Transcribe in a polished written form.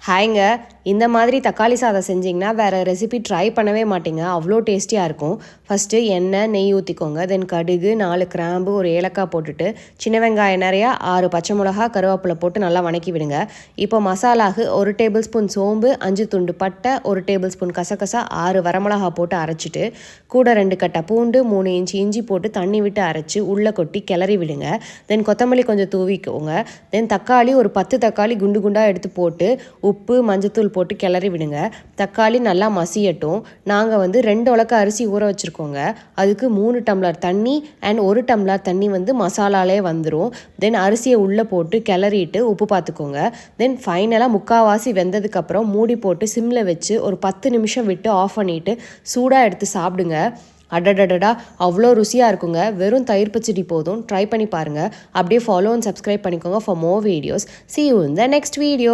ஹாய்ங்க, இந்த மாதிரி தக்காளி சாதம் செஞ்சிங்கன்னா வேறு ரெசிபி ட்ரை பண்ணவே மாட்டீங்க. அவ்வளோ டேஸ்டியாக இருக்கும். ஃபஸ்ட்டு எண்ணெய், நெய் ஊற்றிக்கோங்க. தென் கடுகு, 4 கிராம்பு, ஒரு ஏலக்காய் போட்டுட்டு சின்ன வெங்காயம் நிறையா, 6 பச்சை மிளகா, கருவேப்பிலை போட்டு நல்லா வணக்கி விடுங்க. இப்போ மசாலாவுக்கு 1 டேபிள் ஸ்பூன் சோம்பு, 5 துண்டு பட்டை, 1 டேபிள் ஸ்பூன் கசகசா, 6 வரமிளகா போட்டு அரைச்சிட்டு, கூட 2 கட்டை பூண்டு, 3 இன்ச்சு இஞ்சி போட்டு தண்ணி விட்டு அரைச்சி உள்ளே கொட்டி கிளறி விடுங்க. தென் கொத்தமல்லி கொஞ்சம் தூவிக்கோங்க. தென் தக்காளி ஒரு 10 தக்காளி குண்டு குண்டாக எடுத்து போட்டு உப்பு, மஞ்சத்தூள் போட்டு கிளறி விடுங்க. தக்காளி நல்லா மசியட்டும். நாங்கள் 2 உலக்க அரிசி ஊற வச்சுருக்கோங்க. அதுக்கு 3 டம்ளர் தண்ணி அண்ட் 1 டம்ளர் தண்ணி மசாலாலே வந்துடும். தென் அரிசியை உள்ளே போட்டு கிளறிட்டு உப்பு பார்த்துக்கோங்க. தென் ஃபைனலாக முக்கால்வாசி வெந்ததுக்கப்புறம் மூடி போட்டு சிம்மில் வச்சு ஒரு 10 நிமிஷம் விட்டு ஆஃப் பண்ணிவிட்டு சூடாக எடுத்து சாப்பிடுங்க. அடடடடா, அவ்வளோ ருசியாக இருக்குங்க. வெறும் தயிர் பச்சடி போதும். ட்ரை பண்ணி பாருங்கள். அப்படியே ஃபாலோ அண்ட் சப்ஸ்கிரைப் பண்ணிக்கோங்க for more videos. See you in the next video.